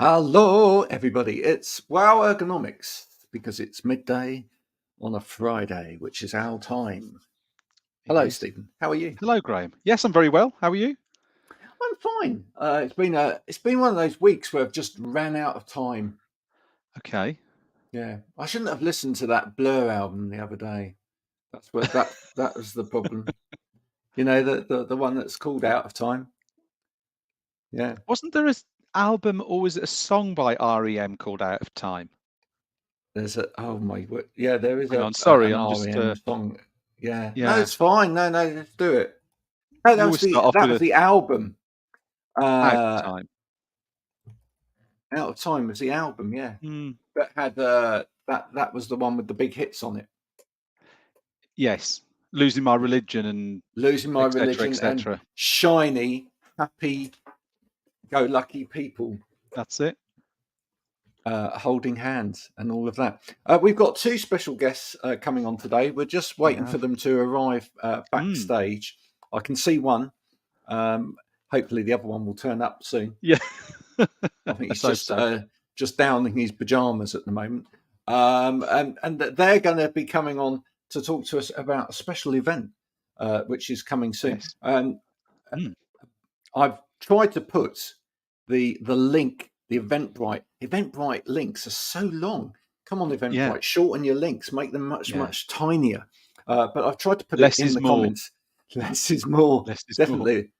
Hello, everybody. It's Wow Ergonomics because it's midday on a Friday, which is our time. It Hello, is. Stephen. How are you? Hello, Graham. Yes, I'm very well. How are you? I'm fine. It's been one of those weeks where I've just ran out of time. Okay. Yeah, I shouldn't have listened to that Blur album the other day. That was the problem. You know, the one that's called Out of Time. Yeah, Wasn't there an album or was it a song by REM called Out of Time? there is Hang on, sorry, an I'm just REM song. Yeah, no, yeah. it's fine. No, let's do it. No, You always start off that with was a the album. Out of Uh, Time. Out of Time was the album, yeah. Mm, That had that was the one with the big hits on it. yes. Losing My Religion and Losing My etc. Religion and etc. shiny, happy, go lucky people That's it. holding hands and all of that. We've got two special guests coming on today. We're just We waiting for have. them to arrive backstage. I can see one. Hopefully, the other one will turn up soon. Yeah. I think he's Let's hope so. just downing his pajamas at the moment, and they're going to be coming on to talk to us about a special event which is coming soon. Yes. I've tried to put the link, the Eventbrite links are so long. Come on, Yeah. Eventbrite, shorten your links, make them Yeah. much tinier. But I've tried to put it Less in is the more. comments. Less is more, Less is more. definitely.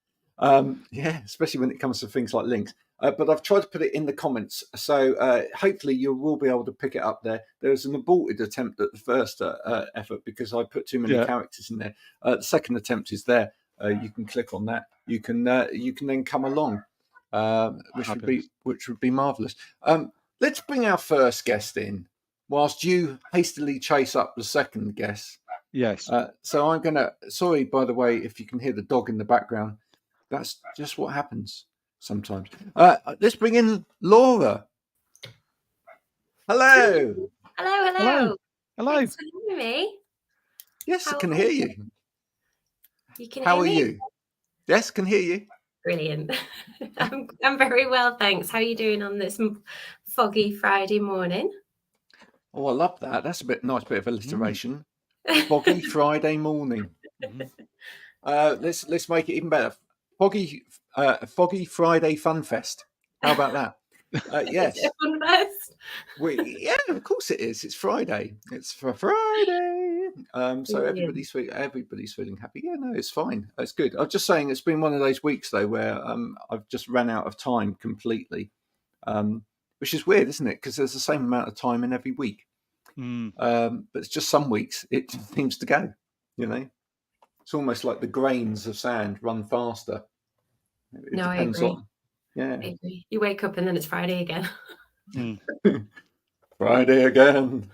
Yeah, especially when it comes to things like links. But I've tried to put it in the comments, so hopefully you will be able to pick it up there. There was an aborted attempt at the first effort because I put too many Yeah. characters in there. The second attempt is there. You can click on that. You can then come along, which would be marvelous. Let's bring our first guest in, whilst you hastily chase up the second guest. Yes. So I'm gonna. Sorry, by the way, if you can hear the dog in the background. That's just what happens sometimes. Let's bring in Laura. Hello. Hello. Hello. Hello. Thanks for having me. Yes, I How can are hear you? you. You can How hear are me? you? Yes, can hear you. Brilliant. I'm very well, thanks. How are you doing on this foggy Friday morning? Oh, I love that. That's nice bit of alliteration. Foggy Friday morning. Let's make it even better. Foggy Friday Fun Fest. How about that? Yes. Is it a fun fest? Yeah, of course it is. It's Friday. It's for Friday. So everybody's feeling happy. Yeah, no, it's fine. It's good. I'm just saying it's been one of those weeks though where I've just ran out of time completely, which is weird, isn't it? Because there's the same amount of time in every week, but it's just some weeks it seems to go. You know, it's almost like the grains of sand run faster. It No, I depends agree. on. Yeah. I agree. You wake up and then it's Friday again. Friday again.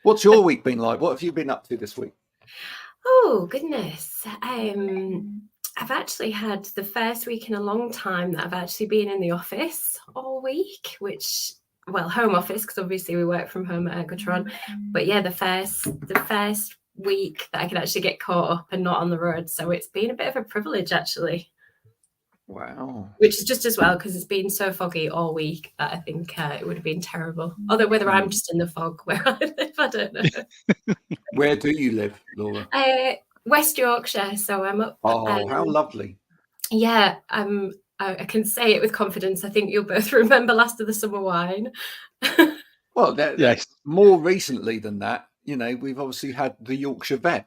What's your week been like? What have you been up to this week? Oh, goodness. I've actually had the first week in a long time that I've actually been in the office all week, home office, because obviously we work from home at Ergotronic. But yeah, the first week that I could actually get caught up and not on the road. So it's been a bit of a privilege, actually. Wow. Which is just as well, because it's been so foggy all week that I think it would have been terrible. Although whether I'm just in the fog where I live, I don't know. Where do you live, Laura? West Yorkshire, so I'm up. Oh, how lovely. Yeah, I can say it with confidence. I think you'll both remember last of the summer wine. Well, Yes. More recently than that, we've obviously had the Yorkshire Vet.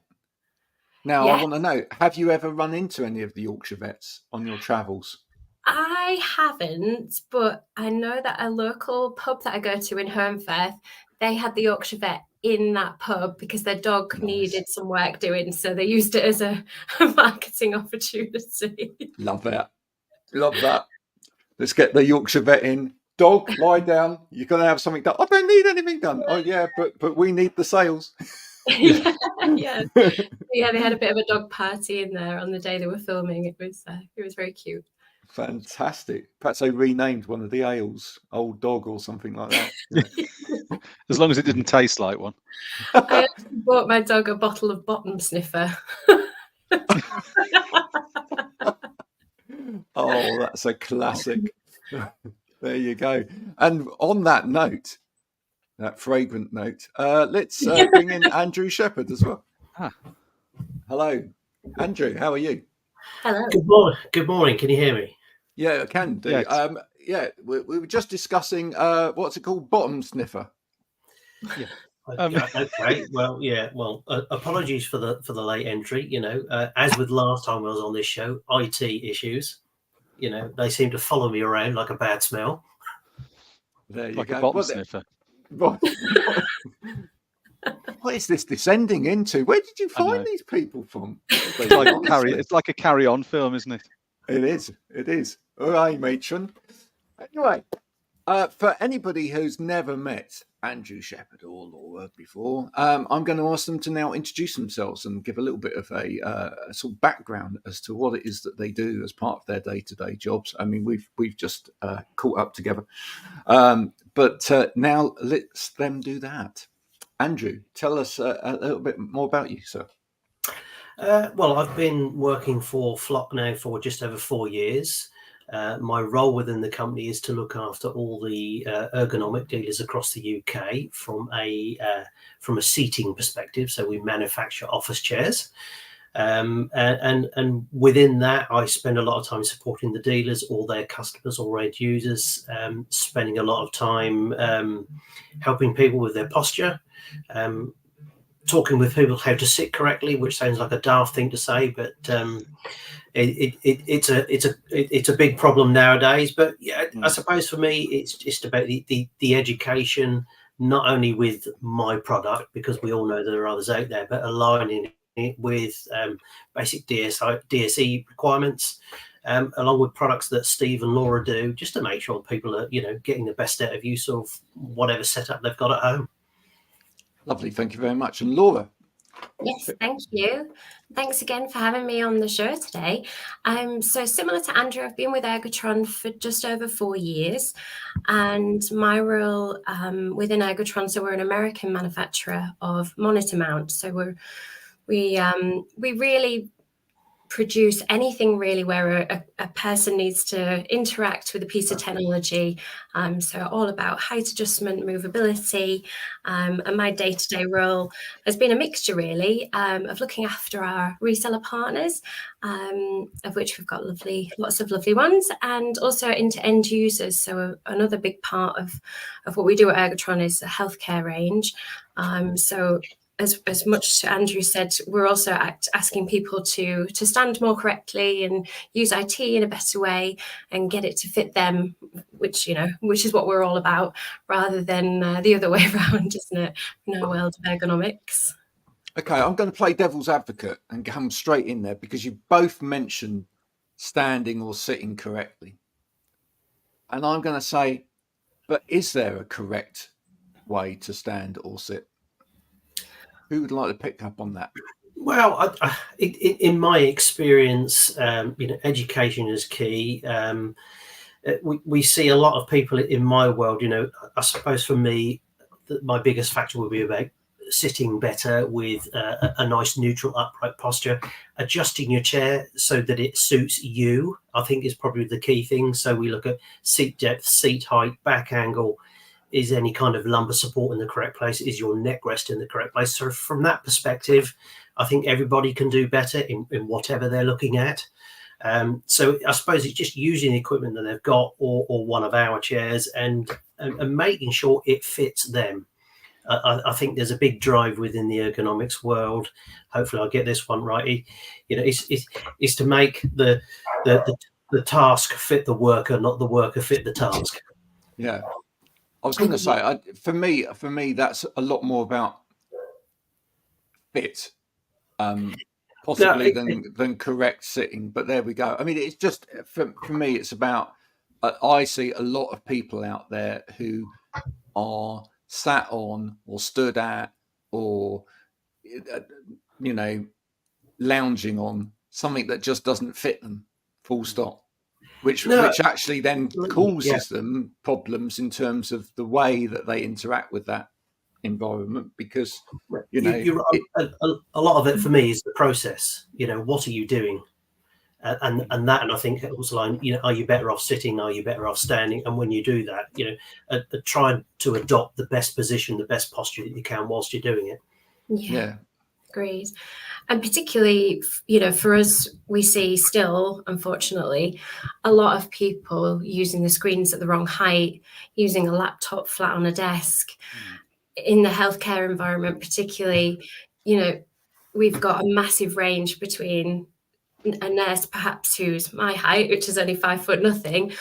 Now, I want to know, have you ever run into any of the Yorkshire Vets on your travels? I haven't, but I know that a local pub that I go to in Holmfirth, they had the Yorkshire Vet in that pub because their dog needed some work doing, so they used it as a marketing opportunity. Love that. Love that. Let's get the Yorkshire Vet in. Dog, lie down. You're going to have something done. I don't need anything done. Oh, yeah, but we need the sales. Yeah. Yeah, they had a bit of a dog party in there on the day they were filming. It was very cute. Fantastic. Perhaps they renamed one of the ales Old Dog or something like that. As long as it didn't taste like one. I actually bought my dog a bottle of bottom sniffer. Oh, that's a classic. There you go. And on that note, that fragrant note, let's bring in Andrew Shepherd as well. Ah. Hello, Andrew. How are you? Hello. Good morning. Can you hear me? Yeah, I can do. Yes. We were just discussing what's it called, bottom sniffer. Yeah. Okay. Well, yeah. Well, apologies for the late entry. You know, as with last time I was on this show, IT issues. You know, they seem to follow me around like a bad smell. There you Like go. a bottom sniffer. What is this descending into? Where did you find these people from? It's like a carry-on film, isn't it? It is. It is. All right, matron. Anyway, for anybody who's never met Andrew Shepherd or Laura before, I'm going to ask them to now introduce themselves and give a little bit of a sort of background as to what it is that they do as part of their day-to-day jobs. I mean, we've just caught up together, but now let's them do that. Andrew, tell us a little bit more about you, sir. Well, I've been working for Flock now for just over 4 years. My role within the company is to look after all the ergonomic dealers across the UK from a seating perspective. So we manufacture office chairs, and within that, I spend a lot of time supporting the dealers, all their customers or end users, spending a lot of time helping people with their posture. Talking with people how to sit correctly, which sounds like a daft thing to say, but it's a big problem nowadays. But yeah, I suppose for me, it's just about the education, not only with my product, because we all know there are others out there, but aligning it with basic DSE requirements, along with products that Steve and Laura do, just to make sure people are, you know, getting the best out of use of whatever setup they've got at home. Lovely, thank you very much. And Laura? Yes, thank you. Thanks again for having me on the show today. So similar to Andrew, I've been with Ergotron for just over 4 years, and my role within Ergotron, so we're an American manufacturer of monitor mounts. So we really produce anything really where a person needs to interact with a piece of technology. So all about height adjustment, movability, and my day-to-day role has been a mixture really of looking after our reseller partners, of which we've got lots of lovely ones, and also into end users. So another big part of what we do at Ergotron is a healthcare range. So as much as Andrew said, we're also asking people to stand more correctly and use IT in a better way and get it to fit them, which is what we're all about, rather than the other way around, isn't it? In our world of ergonomics. Okay, I'm going to play devil's advocate and come straight in there because you both mentioned standing or sitting correctly. And I'm going to say, but is there a correct way to stand or sit? Who would like to pick up on that? Well, in my experience, education is key. We see a lot of people in my world. I suppose for me, my biggest factor would be about sitting better with a nice neutral upright posture, adjusting your chair so that it suits you, I think is probably the key thing. So we look at seat depth, seat height, back angle. Is any kind of lumbar support in the correct place? Is your neck rest in the correct place? So from that perspective, I think everybody can do better in whatever they're looking at. So I suppose it's just using the equipment that they've got or one of our chairs and making sure it fits them. I think there's a big drive within the ergonomics world. Hopefully I'll get this one right. It's to make the task fit the worker, not the worker fit the task. Yeah. I was going to say, for me, that's a lot more about fit, possibly than correct sitting. But there we go. I mean, it's just for me, it's about. I see a lot of people out there who are sat on or stood at or lounging on something that just doesn't fit them. Full stop. Which actually then causes them problems in terms of the way that they interact with that environment, because a lot of it for me is the process. What are you doing? And I think it was like, are you better off sitting? Are you better off standing? And when you do that, try to adopt the best position, the best posture that you can whilst you're doing it. Yeah. Agreed. And particularly, for us, we see still, unfortunately, a lot of people using the screens at the wrong height, using a laptop flat on a desk. In the healthcare environment, particularly, we've got a massive range between a nurse perhaps who's my height, which is only 5 foot nothing,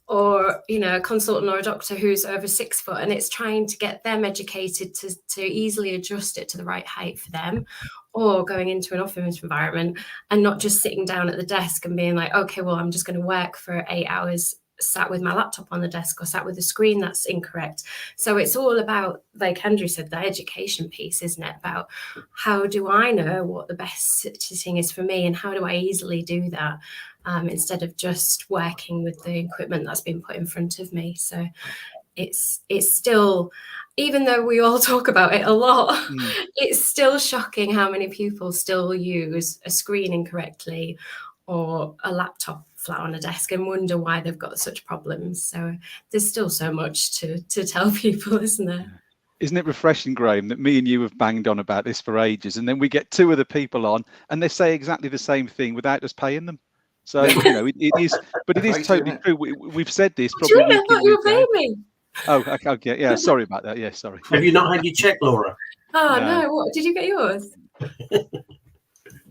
or a consultant or a doctor who's over 6 foot, and it's trying to get them educated to easily adjust it to the right height for them, or going into an office environment and not just sitting down at the desk and being like, okay, well, I'm just going to work for 8 hours sat with my laptop on the desk or sat with a screen that's incorrect. So it's all about, like Andrew said, the education piece, isn't it? About how do I know what the best sitting is for me, and how do I easily do that instead of just working with the equipment that's been put in front of me. So it's still, even though we all talk about it a lot, it's still shocking how many people still use a screen incorrectly or a laptop flat on a desk and wonder why they've got such problems. So there's still so much to tell people, isn't there? Isn't it refreshing, Graham, that me and you have banged on about this for ages, and then we get 2 other people on and they say exactly the same thing without us paying them? So, it is, but it is totally true. We've said this probably. I thought you were paying me. Oh, okay. Yeah, sorry about that. Yeah, sorry. Have you not had your check, Laura? Oh, no. What, did you get yours?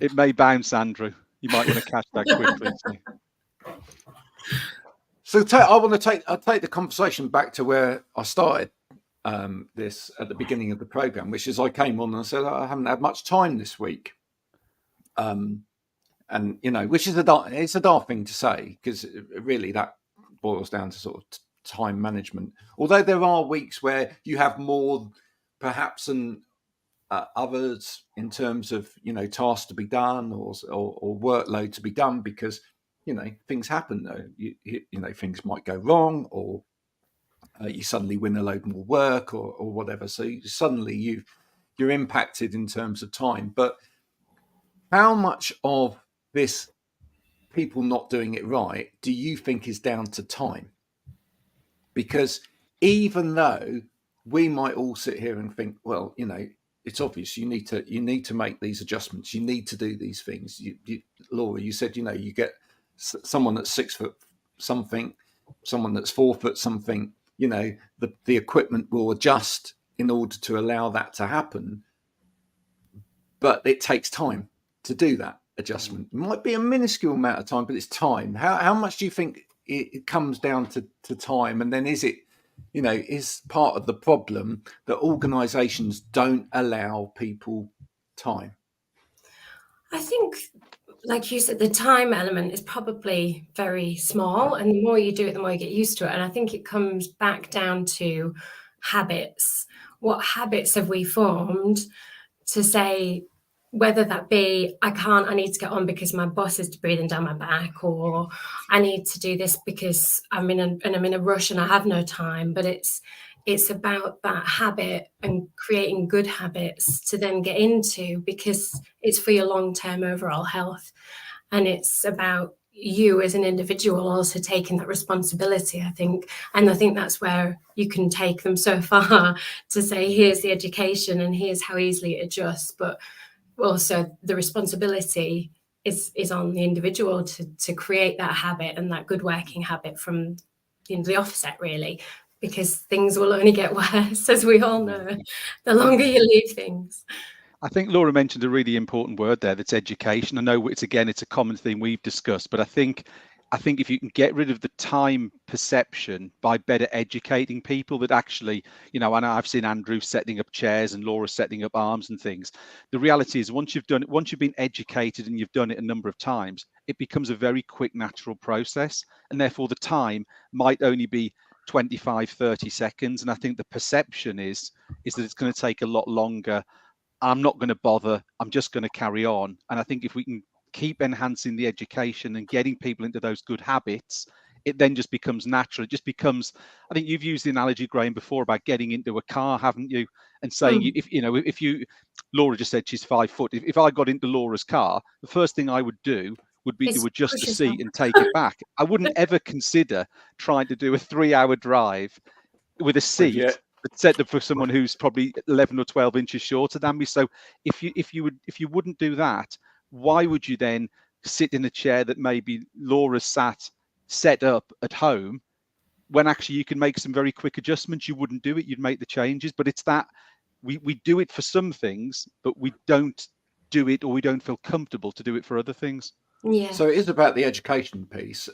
It may bounce, Andrew. You might want to catch that quickly. So I'll take the conversation back to where I started this at the beginning of the program, which is I came on and I said I haven't had much time this week, and which is it's a daft thing to say, because really that boils down to sort of time management. Although there are weeks where you have more perhaps than others in terms of tasks to be done or workload to be done, because things happen though. Things might go wrong, or you suddenly win a load more work or whatever. So suddenly you're impacted in terms of time. But how much of this people not doing it right do you think is down to time? Because even though we might all sit here and think, well, it's obvious you need to make these adjustments, you need to do these things. Laura, you said you get someone that's 6 foot something, someone that's 4 foot something. The equipment will adjust in order to allow that to happen, but it takes time to do that adjustment. It might be a minuscule amount of time, but it's time. How much do you think it comes down to time? And then is it is part of the problem that organizations don't allow people time? I think, like you said, the time element is probably very small, and the more you do it, the more you get used to it. And I think it comes back down to habits. What habits have we formed to say, whether that be I need to get on because my boss is breathing down my back, or I need to do this because I'm in a rush and I have no time. But it's about that habit and creating good habits to then get into, because it's for your long-term overall health. And it's about you as an individual also taking that responsibility, I think. And I think that's where you can take them so far to say, here's the education and here's how easily it adjusts. But also the responsibility is on the individual to create that habit and that good working habit from the offset, really, because things will only get worse, as we all know, the longer you leave things. I think Laura mentioned a really important word there, that's education. I know it's a common theme we've discussed, but I think if you can get rid of the time perception by better educating people, that actually, and I've seen Andrew setting up chairs and Laura setting up arms and things. The reality is, once you've been educated and you've done it a number of times, it becomes a very quick, natural process. And therefore the time might only be 25, 30 seconds. And I think the perception is that it's going to take a lot longer. I'm not going to bother. I'm just going to carry on. And I think if we can keep enhancing the education and getting people into those good habits, it then just becomes natural. It just becomes, I think you've used the analogy, Graham, before about getting into a car, haven't you? And saying, if Laura just said she's 5 foot. If I got into Laura's car, the first thing I would do would be It's to adjust the pushing seat and take it back. I wouldn't ever consider trying to do a 3-hour drive with a seat that's set up for someone who's probably 11 or 12 inches shorter than me. So if you wouldn't do that, why would you then sit in a chair that maybe Laura set up at home, when actually you can make some very quick adjustments? You wouldn't do it, you'd make the changes. But it's that we do it for some things, but we don't do it, or we don't feel comfortable to do it for other things. Yeah. So it is about the education piece,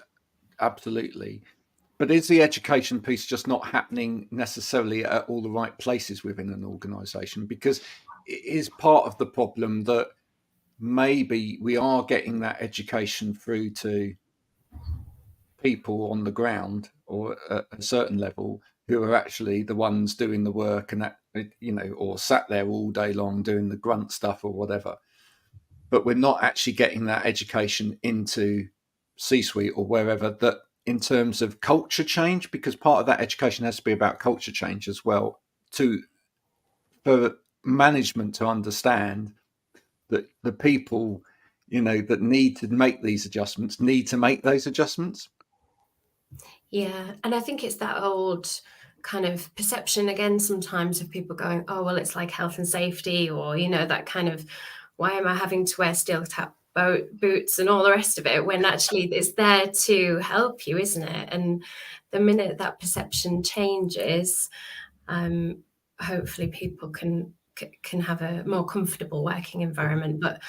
absolutely. But is the education piece just not happening necessarily at all the right places within an organisation? Because it is part of the problem that maybe we are getting that education through to people on the ground or at a certain level who are actually the ones doing the work, and that, you know, or sat there all day long doing the grunt stuff or whatever. But we're not actually getting that education into C-suite or wherever, that in terms of culture change, because part of that education has to be about culture change as well, for management to understand that the people, you know, that need to make these adjustments need to make those adjustments. Yeah, and I think it's that old kind of perception again sometimes of people going, oh, well, it's like health and safety, or, you know, that kind of, why am I having to wear steel tap boots and all the rest of it, when actually it's there to help you, isn't it? And the minute that perception changes, hopefully people can have a more comfortable working environment. But,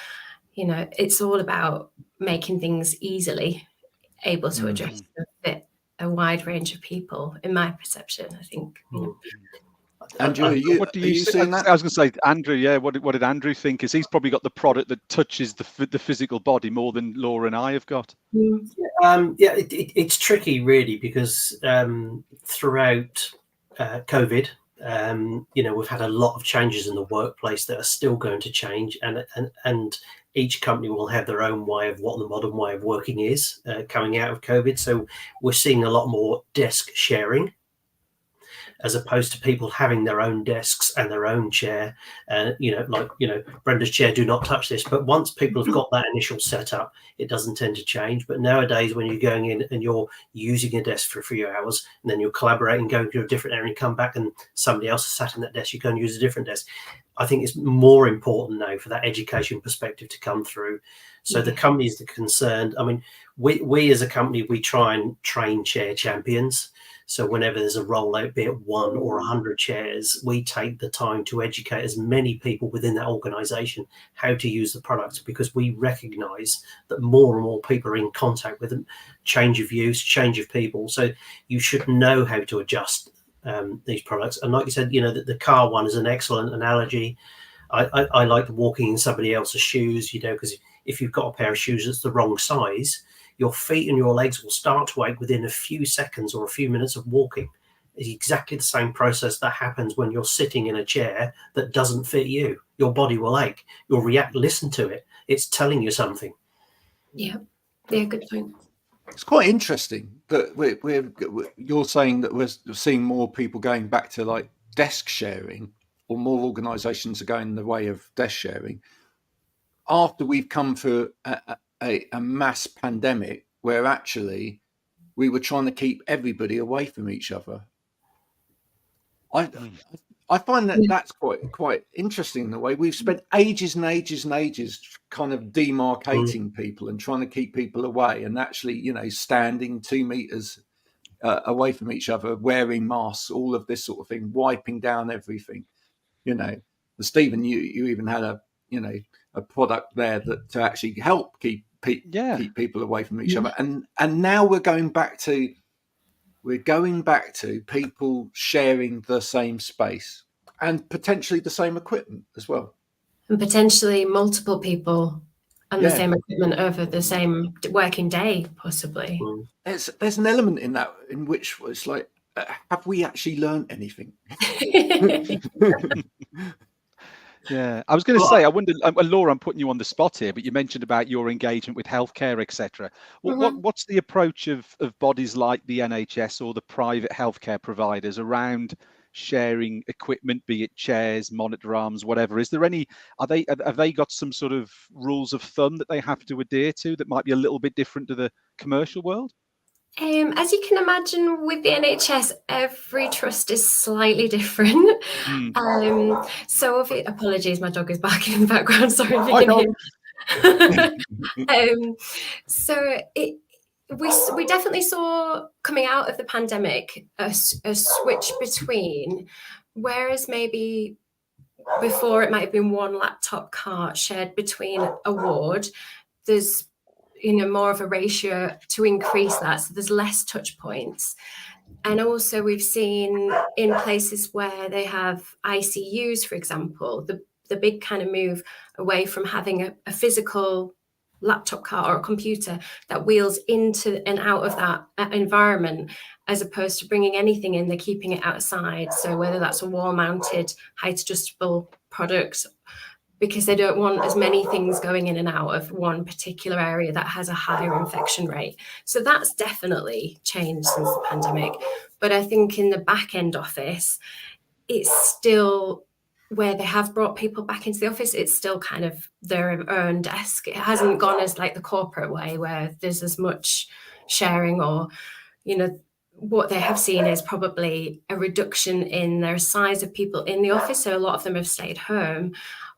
you know, it's all about making things easily able to adjust and fit a wide range of people, in my perception, I think. You know. Andrew, what do you seeing that? I was going to say, Andrew, yeah, what did Andrew think? Is he's probably got the product that touches the physical body more than Laura and I have got. It's tricky, really, because throughout COVID, you know, we've had a lot of changes in the workplace that are still going to change, and each company will have their own way of what the modern way of working is coming out of COVID. So we're seeing a lot more desk sharing, as opposed to people having their own desks and their own chair. You know, like, you know, Brenda's chair, do not touch this. But once people have got that initial setup, it doesn't tend to change. But nowadays, when you're going in and you're using a desk for a few hours, and then you're collaborating, going to a different area and come back and somebody else has sat in that desk, you go and use a different desk. I think it's more important now for that education perspective to come through. So the companies that are concerned, I mean, we as a company, we try and train chair champions. So whenever there's a rollout, be it 1 or 100 chairs, we take the time to educate as many people within that organization how to use the products, because we recognize that more and more people are in contact with them, change of use, change of people. So you should know how to adjust these products. And like you said, you know, the car one is an excellent analogy. I like walking in somebody else's shoes, you know, because if you've got a pair of shoes that's the wrong size, your feet and your legs will start to ache within a few seconds or a few minutes of walking. It's exactly the same process that happens when you're sitting in a chair that doesn't fit you. Your body will ache. You'll react, listen to it. It's telling you something. Yeah, good point. It's quite interesting that you're saying that we're seeing more people going back to like desk sharing, or more organisations are going the way of desk sharing, after we've come through a mass pandemic where actually we were trying to keep everybody away from each other. I find that that's quite interesting, in the way we've spent ages and ages and ages kind of demarcating people and trying to keep people away, and actually, you know, standing 2 meters away from each other, wearing masks, all of this sort of thing, wiping down everything. You know, Stephen, you even had a product there that to actually help keep people away from each other, and now we're going back to people sharing the same space and potentially the same equipment as well, and potentially multiple people and the same equipment over the same working day, possibly. There's an element in that in which it's like, have we actually learned anything? Yeah, I was going to say, I wonder, Laura, I'm putting you on the spot here, but you mentioned about your engagement with healthcare, etc. What's the approach of bodies like the NHS or the private healthcare providers around sharing equipment, be it chairs, monitor arms, whatever? Is there any, have they got some sort of rules of thumb that they have to adhere to that might be a little bit different to the commercial world? As you can imagine, with the NHS, every trust is slightly different. So apologies, my dog is barking in the background. Sorry if you can hear. So we definitely saw, coming out of the pandemic, a switch between, whereas maybe before it might have been one laptop cart shared between a ward, there's more of a ratio to increase that, so there's less touch points. And also we've seen in places where they have ICUs, for example, the big kind of move away from having a physical laptop cart or a computer that wheels into and out of that environment, as opposed to bringing anything in, they're keeping it outside. So whether that's a wall mounted height adjustable product, because they don't want as many things going in and out of one particular area that has a higher infection rate. So that's definitely changed since the pandemic. But I think in the back end office, it's still, where they have brought people back into the office, it's still kind of their own desk. It hasn't gone as like the corporate way where there's as much sharing, or, what they have seen is probably a reduction in their size of people in the office. So a lot of them have stayed home.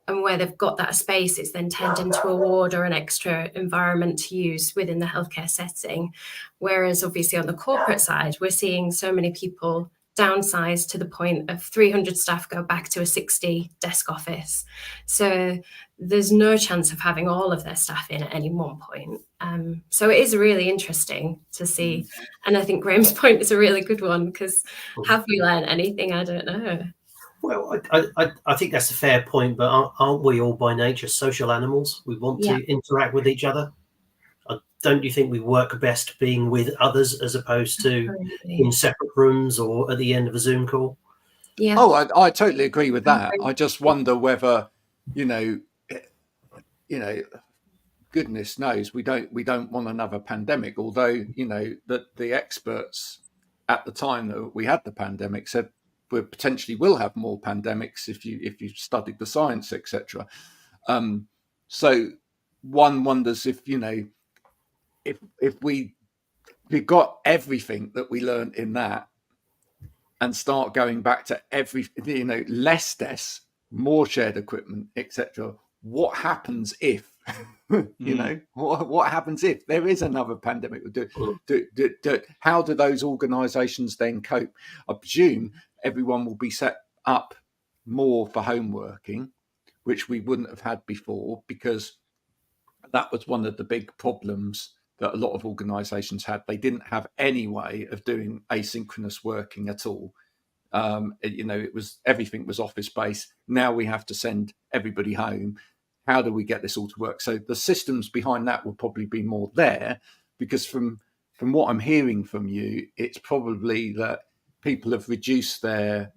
And where they've got that space, it's then turned into a ward or an extra environment to use within the healthcare setting. Whereas obviously on the corporate side, we're seeing so many people downsize to the point of 300 staff go back to a 60 desk office. So there's no chance of having all of their staff in at any one point. So it is really interesting to see. And I think Graham's point is a really good one, because have we learned anything? I don't know. Well, I think that's a fair point, but aren't we all by nature social animals? We want to interact with each other. Don't you think we work best being with others as opposed to in separate rooms or at the end of a Zoom call? Yeah. Oh, I totally agree with that. I just wonder whether, goodness knows, we don't want another pandemic. Although, that the experts at the time that we had the pandemic said, we potentially will have more pandemics if you studied the science, etc. So one wonders if we got everything that we learned in that and start going back to less desks, more shared equipment, etc. What happens if what happens if there is another pandemic? How do those organisations then cope? I presume everyone will be set up more for home working, which we wouldn't have had before, because that was one of the big problems that a lot of organisations had. They didn't have any way of doing asynchronous working at all. It was, everything was office based. Now we have to send everybody home. How do we get this all to work? So the systems behind that will probably be more there, because from what I'm hearing from you, it's probably that people have reduced their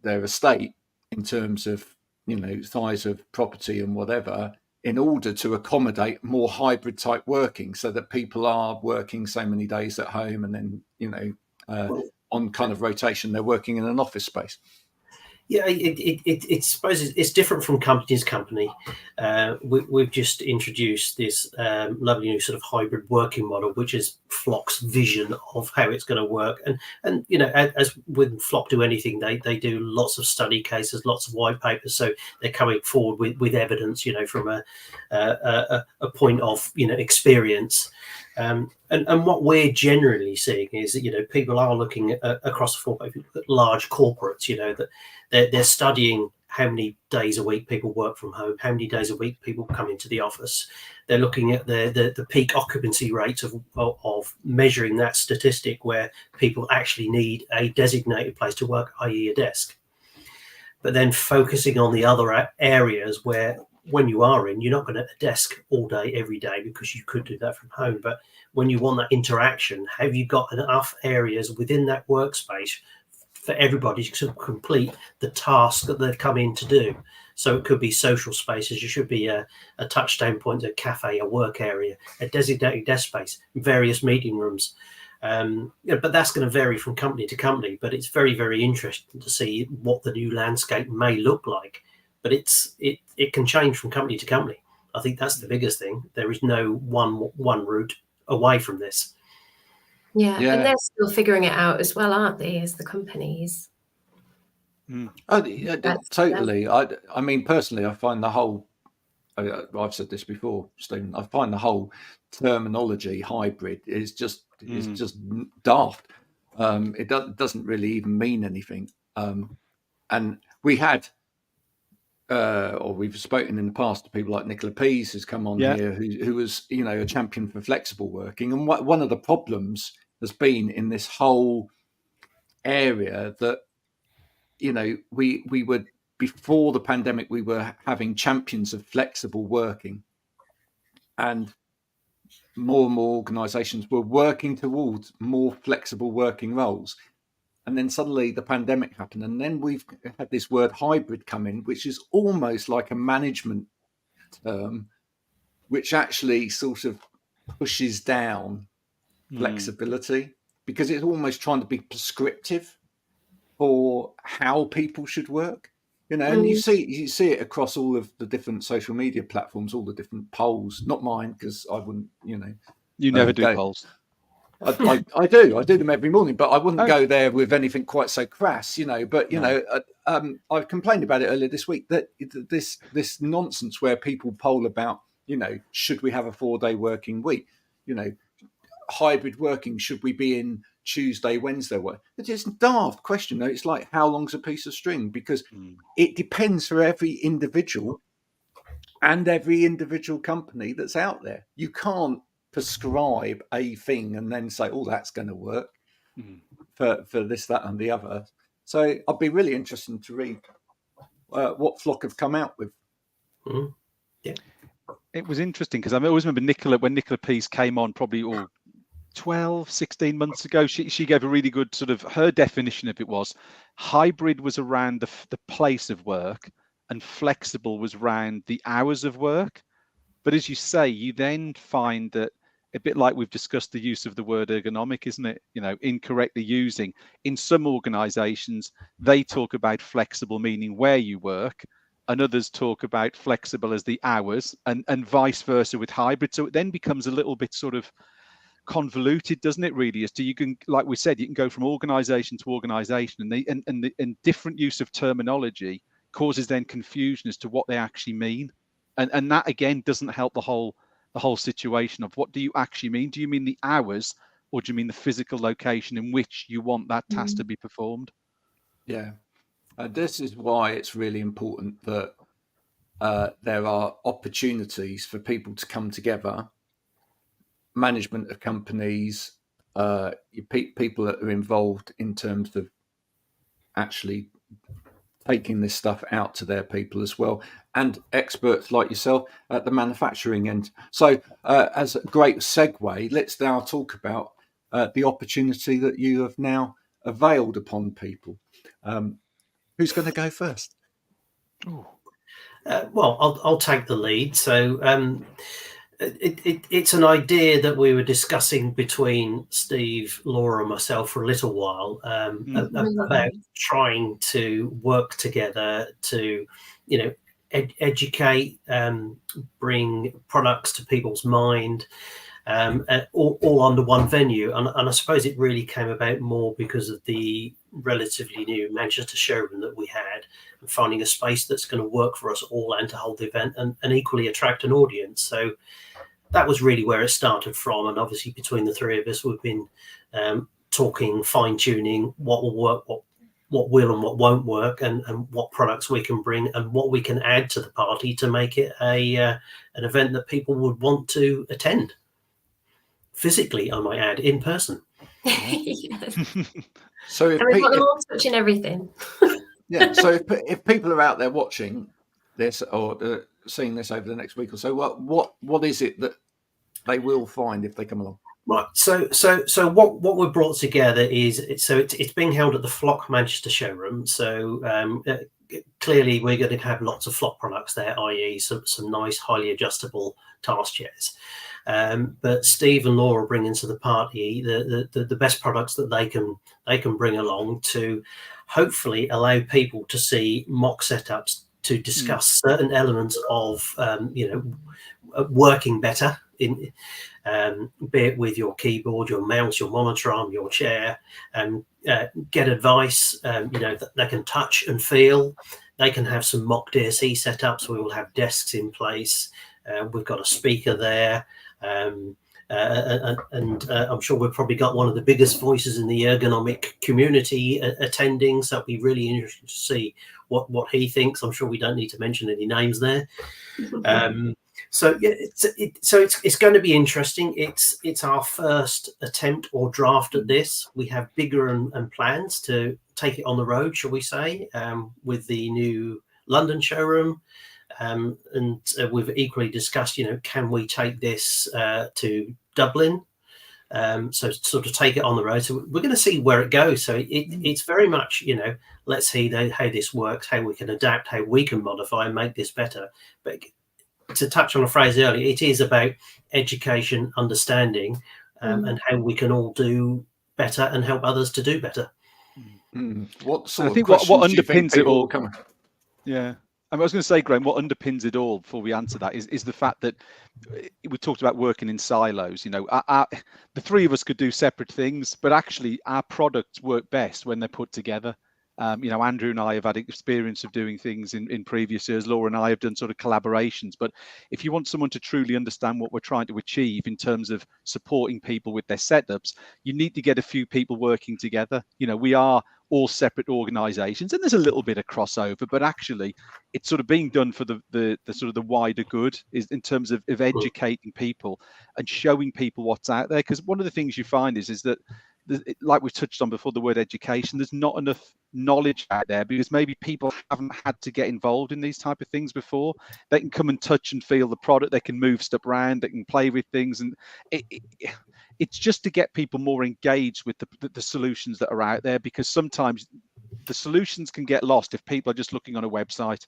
estate in terms of size of property and whatever, in order to accommodate more hybrid type working, so that people are working so many days at home and then on kind of rotation they're working in an office space. Yeah, I suppose it's different from company to company. We've just introduced this lovely new sort of hybrid working model, which is Flock's vision of how it's going to work. And as when Flock do anything, they do lots of study cases, lots of white papers. So they're coming forward with evidence, from a point of experience. And what we're generally seeing is that people are looking at, across the floor, if you look at large corporates, that they're studying how many days a week people work from home, how many days a week people come into the office. They're looking at the peak occupancy rates of measuring that statistic, where people actually need a designated place to work, i.e. a desk. But then focusing on the other areas where, when you are in, you're not going to a desk all day, every day, because you could do that from home. But when you want that interaction, have you got enough areas within that workspace for everybody to complete the task that they've come in to do? So it could be social spaces. There should be a touchdown point, a cafe, a work area, a designated desk space, various meeting rooms. But that's going to vary from company to company. But it's very, very interesting to see what the new landscape may look like. But it can change from company to company. I think that's the biggest thing. There is no one route away from this. Yeah, and they're still figuring it out as well, aren't they, as the companies? Oh, yeah, totally. I mean, personally, I find the whole, I've said this before, Stephen, I find the whole terminology hybrid is just daft. It doesn't really even mean anything. And we had, or we've spoken in the past to people like Nicola Pease, who's come on here, who was, a champion for flexible working. And one of the problems has been in this whole area that, we were, before the pandemic, we were having champions of flexible working, and more organisations were working towards more flexible working roles. And then suddenly the pandemic happened, and then we've had this word hybrid come in, which is almost like a management term, which actually sort of pushes down flexibility, because it's almost trying to be prescriptive for how people should work. And you see it across all of the different social media platforms, all the different polls. Not mine, because I wouldn't, You never do polls. I do them every morning, but I wouldn't go there with anything quite so crass, But I've complained about it earlier this week, that this nonsense where people poll about, should we have a 4-day working week? Hybrid working, should we be in Tuesday, Wednesday work? It's a daft question, though. It's like, how long's a piece of string? Because it depends for every individual and every individual company that's out there. You can't prescribe a thing and then say, oh, that's going to work for this, that, and the other. So I'd be really interested to read what Flock have come out with. Yeah, it was interesting, because I always remember when Nicola Pease came on, probably 12, 16 months ago, she gave a really good sort of, her definition of it was, hybrid was around the place of work, and flexible was around the hours of work. But as you say, you then find that, a bit like we've discussed the use of the word ergonomic, isn't it? Incorrectly using. In some organizations, they talk about flexible meaning where you work, and others talk about flexible as the hours, and vice versa with hybrid. So it then becomes a little bit sort of convoluted, doesn't it, really? As to, you can, like we said, you can go from organization to organization, and different use of terminology causes then confusion as to what they actually mean. And that, again, doesn't help the whole situation of, what do you actually mean? Do you mean the hours, or do you mean the physical location in which you want that task to be performed? Yeah. This is why it's really important that there are opportunities for people to come together, management of companies, people that are involved in terms of actually taking this stuff out to their people as well, and experts like yourself at the manufacturing end. So as a great segue, let's now talk about the opportunity that you have now availed upon people. Who's going to go first? Well, I'll take the lead. So it's an idea that we were discussing between Steve, Laura, and myself for a little while, about trying to work together to, educate, bring products to people's mind, all under one venue. And I suppose it really came about more because of the relatively new Manchester showroom that we had, and finding a space that's going to work for us all and to hold the event and equally attract an audience. So that was really where it started from. And obviously between the three of us, we've been talking, fine-tuning what will work, what will and what won't work, and what products we can bring and what we can add to the party to make it an event that people would want to attend. Physically, I might add, in person. Yes. So if we've got them all touching everything. Yeah. So if people are out there watching this or seeing this over the next week or so, what is it that they will find if they come along? Right. So what we've brought together is it's being held at the Flock Manchester showroom. So clearly we're going to have lots of Flock products there, i.e. some nice highly adjustable task chairs. But Steve and Laura bring into the party the best products that they can bring along to hopefully allow people to see mock setups to discuss certain elements of working better in be it with your keyboard, your mouse, your monitor arm, your chair, and get advice that they can touch and feel. They can have some mock DSE setups. We will have desks in place. We've got a speaker there. And I'm sure we've probably got one of the biggest voices in the ergonomic community attending. So it'll be really interesting to see what he thinks. I'm sure we don't need to mention any names there. So yeah, it's going to be interesting. It's our first attempt or draft at this. We have bigger and plans to take it on the road, shall we say, with the new London showroom. And we've equally discussed, can we take this to Dublin? So sort of take it on the road. So we're going to see where it goes. So it's very much, let's see how this works, how we can adapt, how we can modify and make this better. But to touch on a phrase earlier, it is about education, understanding, and how we can all do better and help others to do better. What sort I think of what underpins underpins it all? Come? Yeah. I was going to say, Graham, what underpins it all before we answer that is the fact that we talked about working in silos. The three of us could do separate things, but actually our products work best when they're put together. Andrew and I have had experience of doing things in previous years. Laura and I have done sort of collaborations. But if you want someone to truly understand what we're trying to achieve in terms of supporting people with their setups, you need to get a few people working together. We are all separate organizations and there's a little bit of crossover, but actually it's sort of being done for the sort of the wider good, is in terms of educating people and showing people what's out there. Because one of the things you find is that, like we've touched on before, the word education, there's not enough knowledge out there because maybe people haven't had to get involved in these type of things before. They can come and touch and feel the product, they can move stuff around, they can play with things, and it's just to get people more engaged with the solutions that are out there, because sometimes the solutions can get lost if people are just looking on a website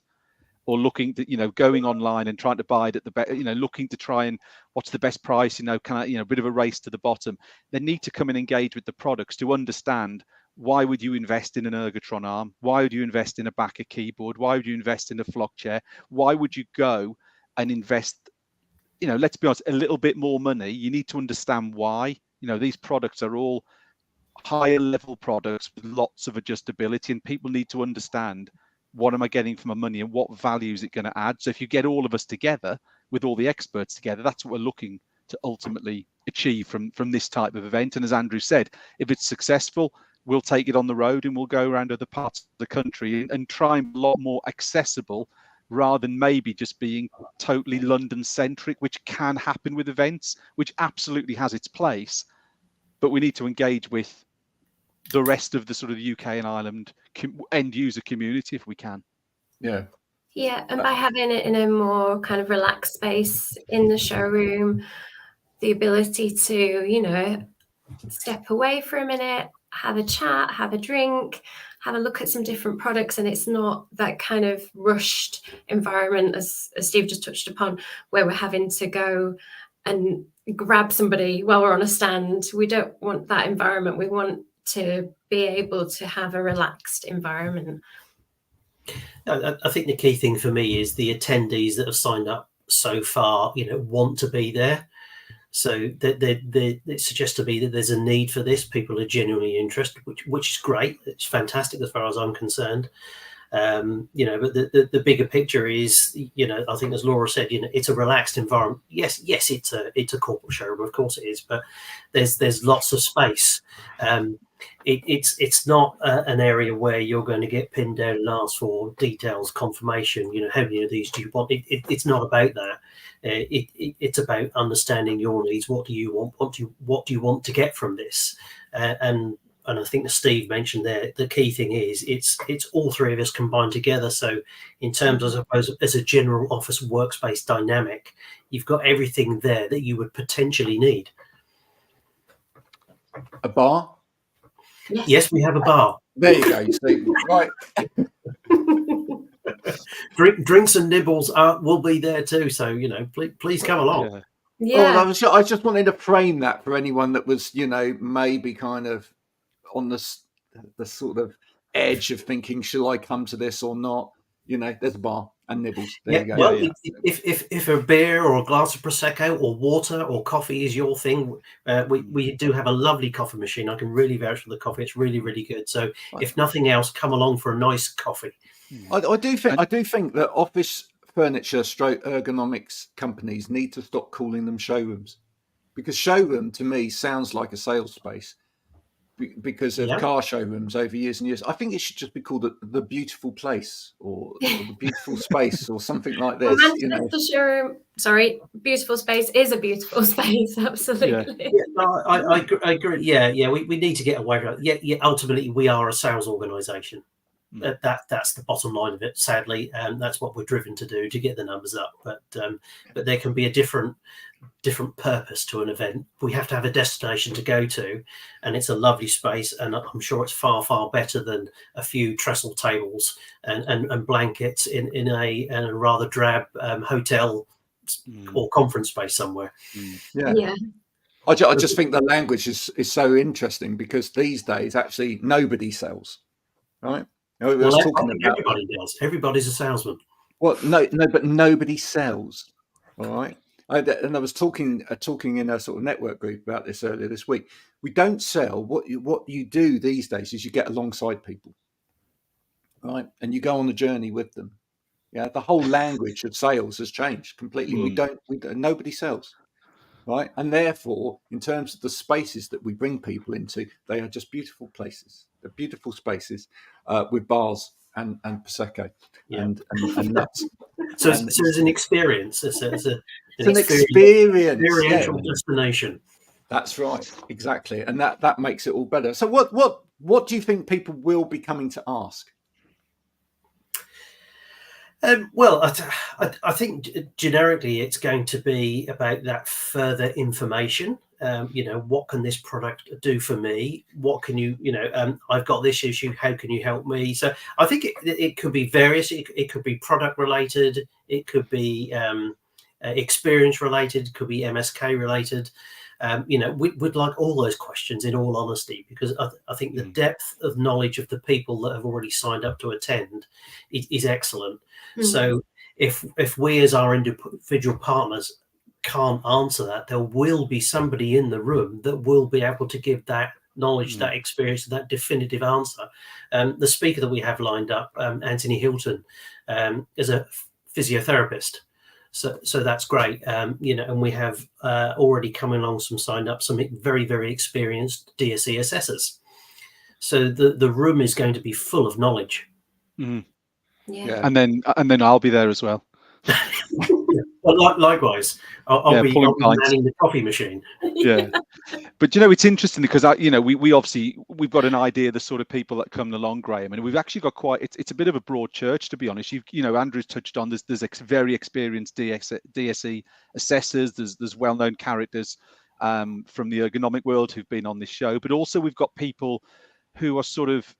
or looking to, going online and trying to buy it at the best, looking to try and what's the best price, can I, a bit of a race to the bottom. They need to come and engage with the products to understand, why would you invest in an Ergotron arm? Why would you invest in a backer keyboard? Why would you invest in a flock chair? Why would you go and invest, let's be honest, a little bit more money? You need to understand why. These products are all higher level products with lots of adjustability, and people need to understand, what am I getting for my money and what value is it going to add? So if you get all of us together with all the experts together, that's what we're looking to ultimately achieve from this type of event. And as Andrew said, if it's successful, we'll take it on the road and we'll go around other parts of the country and try and be a lot more accessible, rather than maybe just being totally London centric, which can happen with events, which absolutely has its place. But we need to engage with the rest of the sort of UK and Ireland end user community if we can. Yeah, and by having it in a more kind of relaxed space in the showroom, the ability to, step away for a minute, have a chat, have a drink, have a look at some different products, and it's not that kind of rushed environment, as Steve just touched upon, where we're having to go and grab somebody while we're on a stand. We don't want that environment. We want to be able to have a relaxed environment. I think the key thing for me is the attendees that have signed up so far, want to be there. So it suggests to me that there's a need for this. People are genuinely interested, which is great. It's fantastic as far as I'm concerned. But the bigger picture is, I think as Laura said, it's a relaxed environment. Yes, it's a corporate showroom, of course it is, but there's lots of space. It's not an area where you're going to get pinned down and asked for details, confirmation. How many of these do you want? It's not about that. It's about understanding your needs. What do you want? What do you want to get from this? And I think that Steve mentioned there, the key thing is it's all three of us combined together. So in terms of, I suppose, as a general office workspace dynamic, you've got everything there that you would potentially need. A bar? Yes, we have a bar. There you go. You see, right. Drinks and nibbles will be there too. So please come along. Yeah. I just wanted to frame that for anyone that was, maybe kind of on the sort of edge of thinking, shall I come to this or not? There's a bar and nibbles. There you go. Well, Yeah. if a beer or a glass of prosecco or water or coffee is your thing, we do have a lovely coffee machine. I can really vouch for the coffee. It's really, really good. So if nothing else, come along for a nice coffee. I do think that office furniture stroke ergonomics companies need to stop calling them showrooms, because showroom to me sounds like a sales space because of car showrooms over years and years. I think it should just be called the beautiful place or the beautiful space or something like this. Manchester showroom, sorry, beautiful space is a beautiful space. Absolutely. I agree. Yeah. We need to get away from it. Yeah. Ultimately, we are a sales organisation. That's the bottom line of it. Sadly, that's what we're driven to do, to get the numbers up. But there can be a different purpose to an event. We have to have a destination to go to, and it's a lovely space, and I'm sure it's far better than a few trestle tables and blankets in a rather drab hotel or conference space somewhere. Yeah. I just think the language is so interesting, because these days actually nobody sells, right? Everybody does. Everybody's a salesman. Well, no, but nobody sells. All right. I was talking in a sort of network group about this earlier this week. We don't sell. What you do these days is you get alongside people, right, and you go on a journey with them. Yeah, the whole language of sales has changed completely. We don't. Nobody sells, right, and therefore, in terms of the spaces that we bring people into, they are just beautiful places. They're beautiful spaces with bars and prosecco and nuts. So it's an experience. It's an experience. Experiential destination. That's right, exactly, and that makes it all better. So, what do you think people will be coming to ask? Well, I think generically it's going to be about that further information. What can this product do for me? What can you, I've got this issue. How can you help me? So I think it could be various. It could be product related. It could be experience related. It could be MSK related. We'd like all those questions, in all honesty, because I think the depth of knowledge of the people that have already signed up to attend is excellent. So if we as our individual partners can't answer that, there will be somebody in the room that will be able to give that knowledge, that experience, that definitive answer. The speaker that we have lined up, Anthony Hilton, is a physiotherapist. So that's great, and we have already coming along signed up some very, very experienced DSE assessors. So the room is going to be full of knowledge. Yeah. And then I'll be there as well. Well, likewise, I'll be manning the coffee machine. Yeah. But it's interesting because we obviously we've got an idea of the sort of people that come along, Graham, and we've actually got it's a bit of a broad church, to be honest. Andrew's touched on there's very experienced DSE assessors, there's well-known characters from the ergonomic world who've been on this show, but also we've got people who are sort of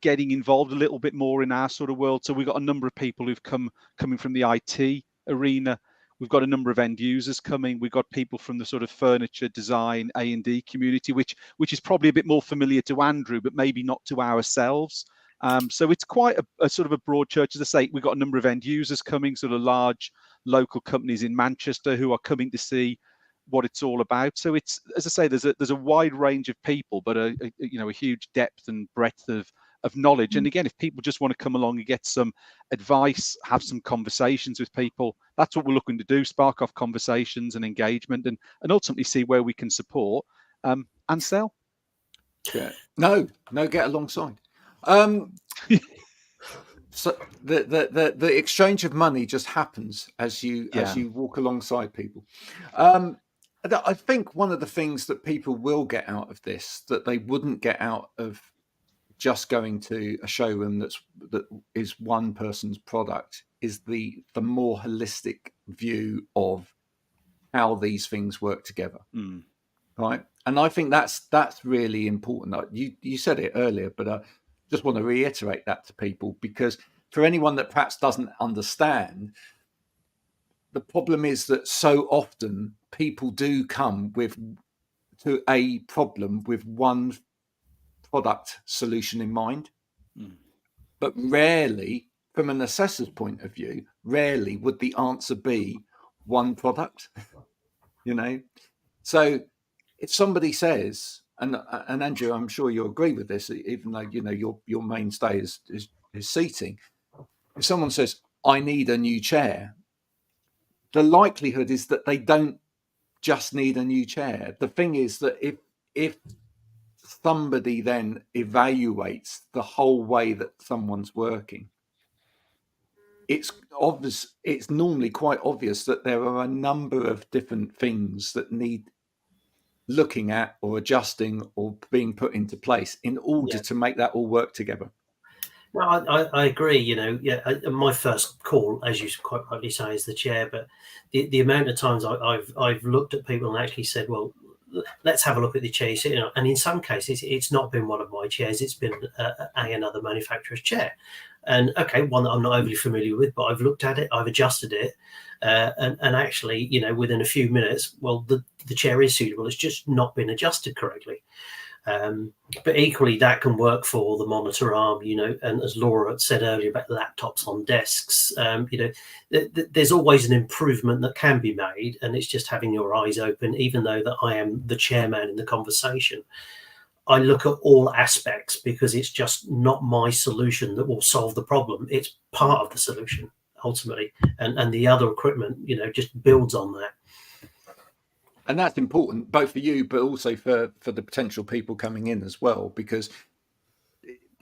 getting involved a little bit more in our sort of world. So we've got a number of people who've coming from the IT arena. We've got a number of end users coming. We've got people from the sort of furniture design A&D community, which is probably a bit more familiar to Andrew, but maybe not to ourselves. So it's quite a sort of a broad church. As I say, we've got a number of end users coming, sort of large local companies in Manchester who are coming to see what it's all about. So it's, as I say, there's a wide range of people, but a huge depth and breadth of knowledge. And again, if people just want to come along and get some advice, have some conversations with people, that's what we're looking to do: spark off conversations and engagement, and ultimately see where we can support and sell. Yeah. No, get alongside. So the exchange of money just happens as you walk alongside people. I think one of the things that people will get out of this that they wouldn't get out of just going to a showroom that is one person's product is the more holistic view of how these things work together, right? And I think that's really important. You said it earlier, but I just want to reiterate that to people, because for anyone that perhaps doesn't understand, the problem is that so often people do come to a problem with one product solution in mind, but rarely, from an assessor's point of view, rarely would the answer be one product. So if somebody says, and Andrew, I'm sure you'll agree with this, even though your mainstay is seating. If someone says, I need a new chair, the likelihood is that they don't just need a new chair. The thing is that if somebody then evaluates the whole way that someone's working, it's normally quite obvious that there are a number of different things that need looking at or adjusting or being put into place in order to make that all work together. Well, I agree. My first call, as you quite rightly say, is the chair. But the amount of times I've looked at people and actually said, "Well, let's have a look at the chair you're sitting on." And in some cases, it's not been one of my chairs; it's been another manufacturer's chair. And one that I'm not overly familiar with, but I've looked at it, I've adjusted it, and actually, within a few minutes, well, the chair is suitable. It's just not been adjusted correctly. But equally, that can work for the monitor arm, and as Laura said earlier about laptops on desks, there's always an improvement that can be made, and it's just having your eyes open. Even though that I am the chairman in the conversation, I look at all aspects because it's just not my solution that will solve the problem. It's part of the solution ultimately, and the other equipment, just builds on that. And that's important, both for you, but also for the potential people coming in as well. Because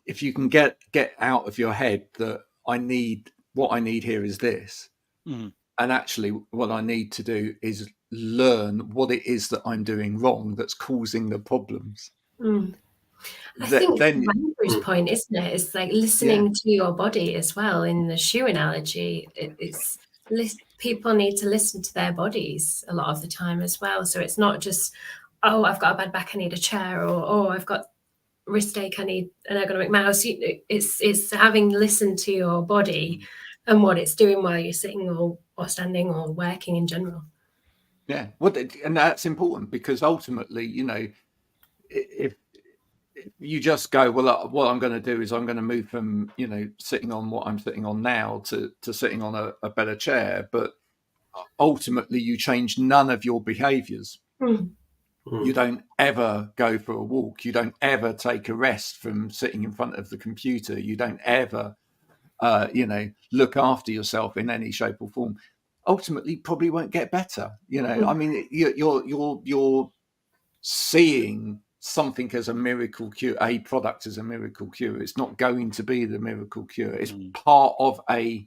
if you can get out of your head that what I need here is this, and actually what I need to do is learn what it is that I'm doing wrong that's causing the problems. I think Andrew's point, isn't it? It's like listening to your body as well. In the shoe analogy, it's people need to listen to their bodies a lot of the time as well. So it's not just, oh, I've got a bad back, I need a chair, or oh, I've got wrist ache, I need an ergonomic mouse. It's having listened to your body and what it's doing while you're sitting or standing or working in general. Yeah, and that's important because ultimately, if you just go, well, what I'm going to do is I'm going to move from, sitting on what I'm sitting on now to sitting on a better chair. But ultimately, you change none of your behaviors. You don't ever go for a walk. You don't ever take a rest from sitting in front of the computer. You don't ever, look after yourself in any shape or form. Ultimately, probably won't get better. I mean, you're seeing something as a miracle cure, a product as a miracle cure. It's not going to be the miracle cure. It's part of a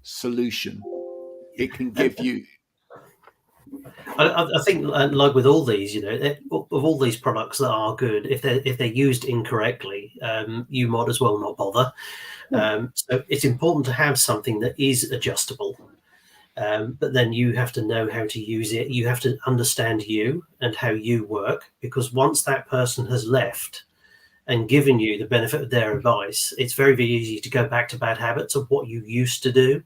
solution. It can give you. I think, like with all these, of all these products that are good, if they're used incorrectly, you might as well not bother. So it's important to have something that is adjustable. But then you have to know how to use it. You have to understand you and how you work, because once that person has left and given you the benefit of their advice, it's very, very easy to go back to bad habits of what you used to do.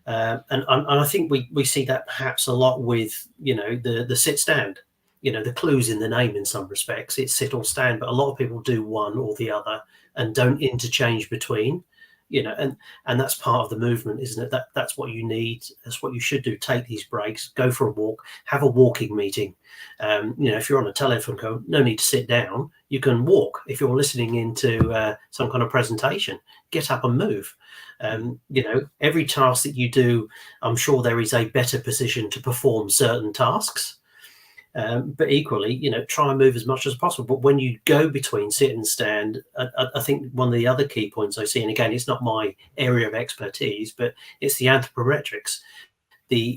And I think we see that perhaps a lot with, the sit stand, the clues in the name in some respects. It's sit or stand, but a lot of people do one or the other and don't interchange between. And that's part of the movement, isn't it? That's what you need. That's what you should do. Take these breaks, go for a walk, have a walking meeting. If you're on a telephone call, no need to sit down. You can walk. If you're listening into some kind of presentation, get up and move. Every task that you do, I'm sure there is a better position to perform certain tasks. But equally, try and move as much as possible. But when you go between sit and stand, I think one of the other key points I see, and again, it's not my area of expertise, but it's the anthropometrics.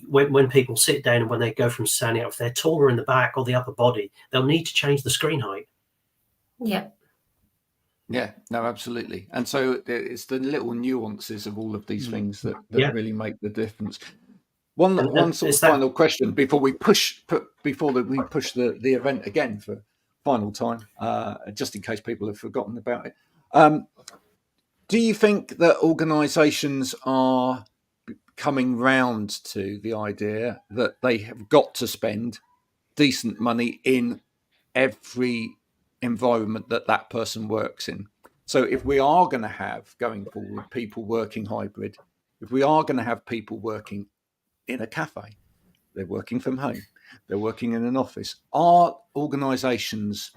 When people sit down and when they go from standing up, if they're taller in the back or the upper body, they'll need to change the screen height. Yeah. Yeah, no, absolutely. And so it's the little nuances of all of these things that really make the difference. One sort of final question before we push the event again for final time, just in case people have forgotten about it. Do you think that organisations are coming round to the idea that they have got to spend decent money in every environment that person works in. So if we are going to have, going forward, people working hybrid, if we are going to have people working in a cafe, they're working from home, they're working in an office, are organisations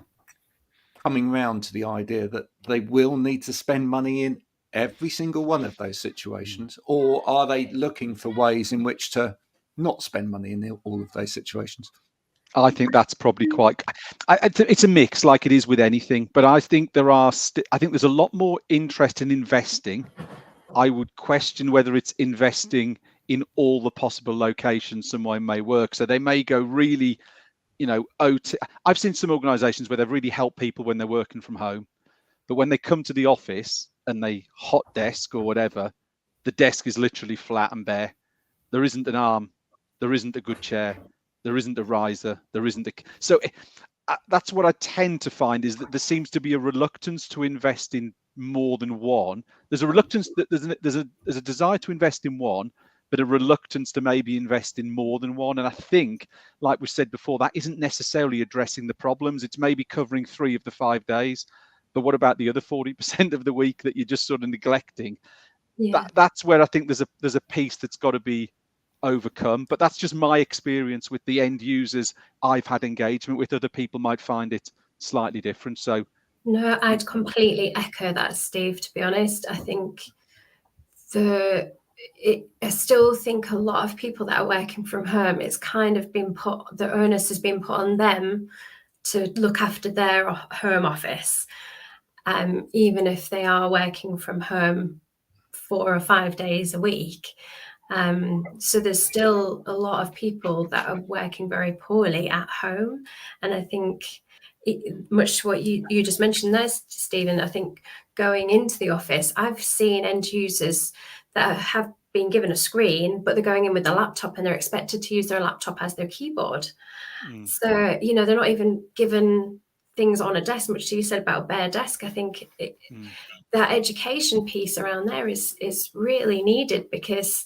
coming round to the idea that they will need to spend money in every single one of those situations, or are they looking for ways in which to not spend money in all of those situations? I think that's probably quite. It's a mix, like it is with anything. But I think I think there's a lot more interest in investing. I would question whether it's investing in all the possible locations someone may work. So they may go really, I've seen some organisations where they've really helped people when they're working from home, but when they come to the office and they hot desk or whatever, the desk is literally flat and bare. There isn't an arm, there isn't a good chair, there isn't a riser, there isn't so that's what I tend to find, is that there seems to be a reluctance to invest in more than one. There's a reluctance that there's a desire to invest in one, but a reluctance to maybe invest in more than one. And I think, like we said before, that isn't necessarily addressing the problems. It's maybe covering 3 of the 5 days, but what about the other 40% of the week that you're just sort of neglecting? Yeah. That's where I think there's a piece that's got to be overcome. But that's just my experience with the end users I've had engagement with. Other people might find it slightly different. So no, I'd completely echo that, Steve, to be honest. I think I still think a lot of people that are working from home, it's kind of been the onus has been put on them to look after their home office, even if they are working from home 4 or 5 days a week. So there's still a lot of people that are working very poorly at home. And I think much what you just mentioned there, Stephen, I think going into the office, I've seen end users that have been given a screen, but they're going in with a laptop and they're expected to use their laptop as their keyboard. So, they're not even given things on a desk, which you said about a bare desk. I think that education piece around there is really needed, because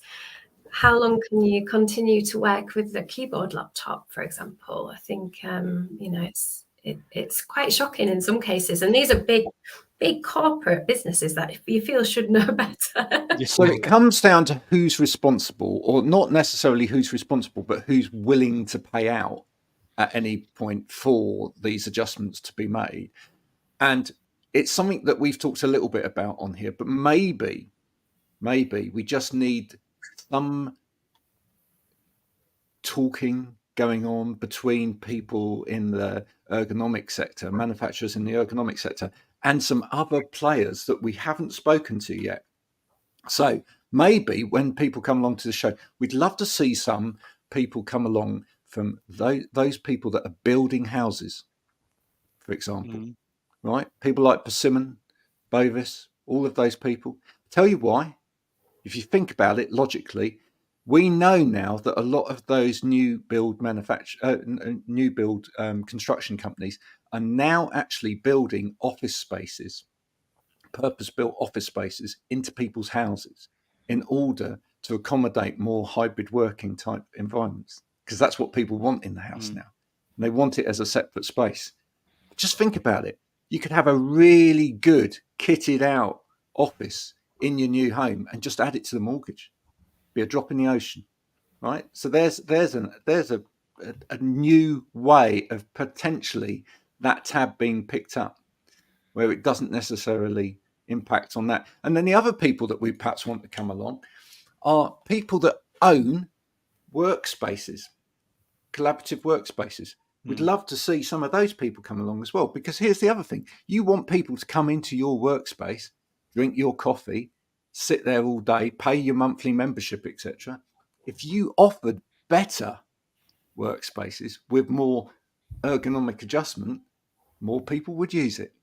how long can you continue to work with the keyboard laptop, for example? I think, it's quite shocking in some cases. And these are big corporate businesses that you feel should know better. So it comes down to who's responsible, or not necessarily who's responsible, but who's willing to pay out at any point for these adjustments to be made. And it's something that we've talked a little bit about on here, but maybe we just need some talking going on between people in the ergonomic sector, manufacturers in the ergonomic sector, and some other players that we haven't spoken to yet. So maybe when people come along to the show, we'd love to see some people come along from those people that are building houses, for example, right? People like Persimmon, Bovis, all of those people. Tell you why. If you think about it logically, we know now that a lot of those new build construction companies are now actually building office spaces, purpose-built office spaces, into people's houses in order to accommodate more hybrid working type environments, because that's what people want in the house now. And they want it as a separate space. Just think about it. You could have a really good kitted out office in your new home and just add it to the mortgage. Be a drop in the ocean, right? So there's a new way of potentially that tab being picked up, where it doesn't necessarily impact on that. And then the other people that we perhaps want to come along are people that own workspaces, collaborative workspaces. We'd love to see some of those people come along as well, because here's the other thing. You want people to come into your workspace, drink your coffee, sit there all day, pay your monthly membership, etc. If you offered better workspaces with more ergonomic adjustment, more people would use it.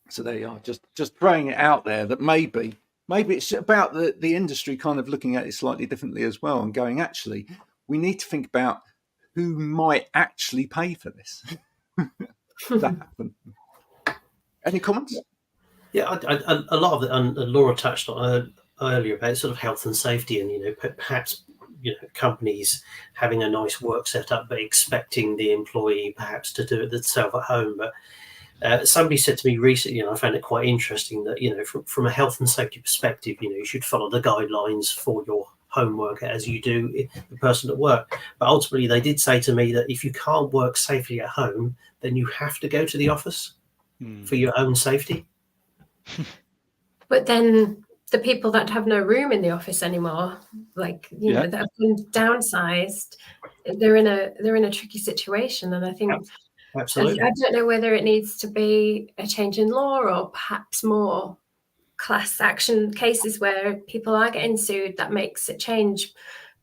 So there you are, just throwing it out there that maybe it's about the industry kind of looking at it slightly differently as well, and going, actually, we need to think about who might actually pay for this to happen. Any comments? Yeah, a lot of it, and Laura touched on earlier about sort of health and safety, and perhaps companies having a nice work setup but expecting the employee perhaps to do it themselves at home. But somebody said to me recently, and I found it quite interesting, that from a health and safety perspective, you should follow the guidelines for your home work as you do the person at work. But ultimately, they did say to me that if you can't work safely at home, then you have to go to the office for your own safety. But then the people that have no room in the office anymore, like that have been downsized, they're in a tricky situation. And I think Absolutely. I don't know whether it needs to be a change in law or perhaps more class action cases where people are getting sued that makes it change,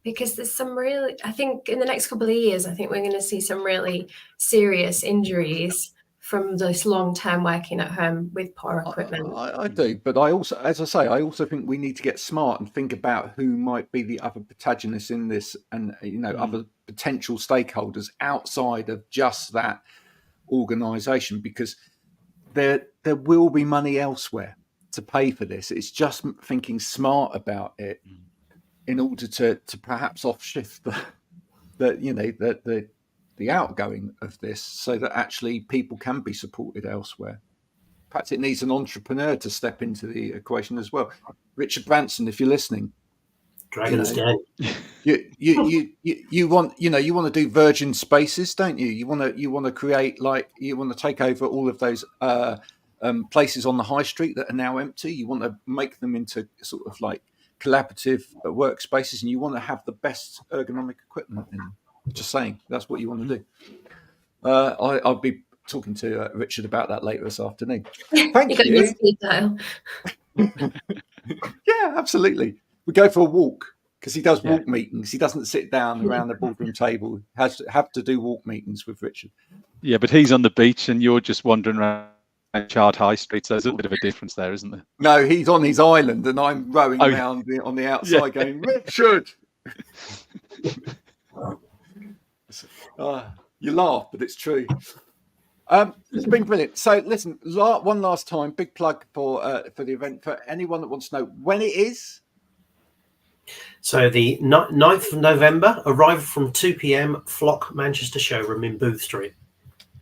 because there's some really, I think in the next couple of years, I think we're going to see some really serious injuries from this long-term working at home with poor equipment. I do, but I also, as I say, I also think we need to get smart and think about who might be the other protagonists in this, and other potential stakeholders outside of just that organisation, because there will be money elsewhere to pay for this. It's just thinking smart about it in order to perhaps offshift the outgoing of this, so that actually people can be supported elsewhere. Perhaps it needs an entrepreneur to step into the equation as well. Richard Branson, if you're listening, Dragon's Den. You want to do virgin spaces, don't you? You want to create, you want to take over all of those places on the high street that are now empty. You want to make them into sort of like collaborative workspaces, and you want to have the best ergonomic equipment in them. Just saying, that's what you want to do. I'll be talking to Richard about that later this afternoon. Thank you. Speed dial. Yeah, absolutely. We go for a walk, because he does walk meetings. He doesn't sit down around the boardroom table. Have to do walk meetings with Richard. Yeah, but he's on the beach and you're just wandering around Chard High Street. So there's a little bit of a difference there, isn't there? No, he's on his island and I'm rowing around on the outside going, Richard! You laugh, but it's true. It's been brilliant. So listen, one last time, big plug for the event, for anyone that wants to know when it is. So the 9th of November, arrival from 2 p.m, Flock Manchester showroom in Booth Street.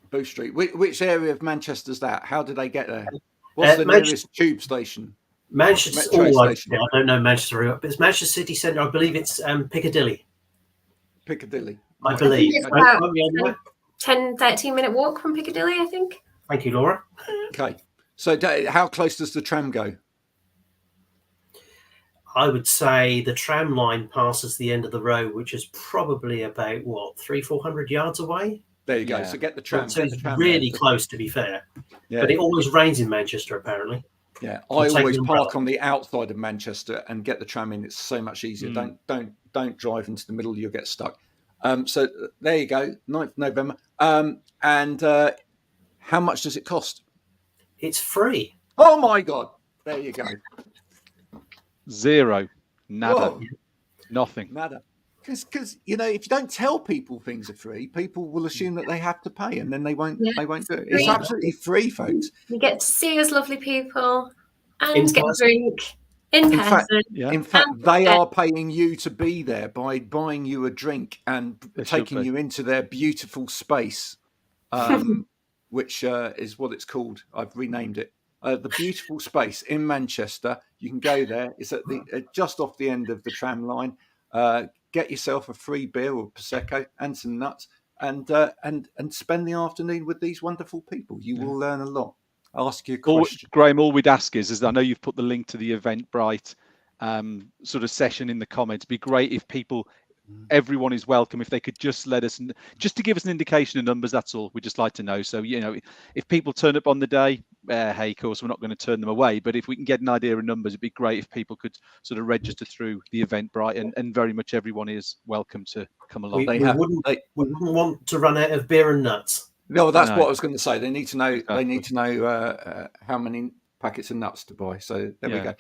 Booth Street. Which area of Manchester is that? How do they get there? What's the nearest tube station? Manchester. Station. I don't know Manchester, but it's Manchester City Centre. I believe it's Piccadilly. Piccadilly. I believe. It's about 10-13 minute walk from Piccadilly, I think. Thank you, Laura. Okay. So how close does the tram go? I would say the tram line passes the end of the road, which is probably about 300-400 yards away. There you go. So get the tram. So it's really close, to be fair. Yeah. But it always rains in Manchester, apparently. Yeah, I always park on the outside of Manchester and get the tram in. It's so much easier. Don't drive into the middle; you'll get stuck. So there you go, 9th November. And how much does it cost? It's free. Oh my God! There you go. Zero. Nada. Whoa. Nothing. Nada. Because if you don't tell people things are free, people will assume that they have to pay, and then they won't. They won't do it. It's absolutely free, folks. You get to see us lovely people and get a drink in person. In fact, they are paying you to be there by buying you a drink and taking you into their beautiful space, which is what it's called. I've renamed it. The beautiful space in Manchester. You can go there. It's at the just off the end of the tram line. Get yourself a free beer or prosecco and some nuts, and spend the afternoon with these wonderful people. You will learn a lot. Ask you a question. Graham, all we'd ask is I know you've put the link to the Eventbrite sort of session in the comments. It'd be great if everyone is welcome, if they could just let us, just to give us an indication of numbers. That's all. We'd just like to know. So if people turn up on the day, hey, of course we're not going to turn them away, but if we can get an idea of numbers, it'd be great if people could sort of register through the Eventbrite, and very much everyone is welcome to come along. We wouldn't want to run out of beer and nuts. No, that's what I was going to say. They need to know. Exactly. They need to know how many packets of nuts to buy. So there we go.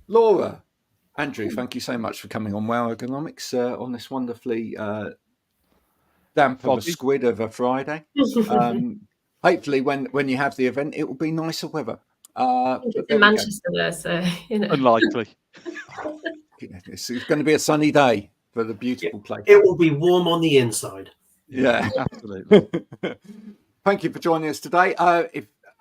Laura, Andrew, thank you so much for coming on Wow Ergonomics on this wonderfully damp of a squid of a Friday. Hopefully, when you have the event, it will be nicer weather. I think it's in Manchester there, so Unlikely. It's going to be a sunny day for the beautiful place. It will be warm on the inside. Yeah, absolutely. Thank you for joining us today.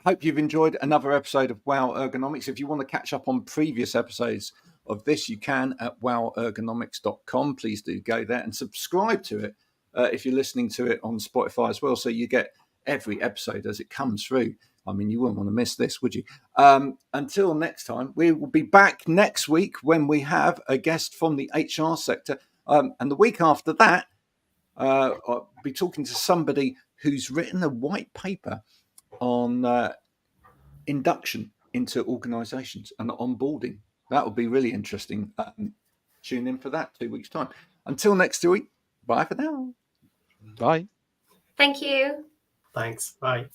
Hope you've enjoyed another episode of Wow Ergonomics. If you want to catch up on previous episodes of this, you can at wowergonomics.com. Please do go there and subscribe to it if you're listening to it on Spotify as well, so you get every episode as it comes through. I mean, you wouldn't want to miss this, would you? Until next time, we will be back next week when we have a guest from the HR sector. And the week after that, I'll be talking to somebody who's written a white paper on induction into organisations and onboarding. That will be really interesting. Tune in for that 2 weeks' time. Until next week, bye for now. Bye. Thank you. Thanks. Bye.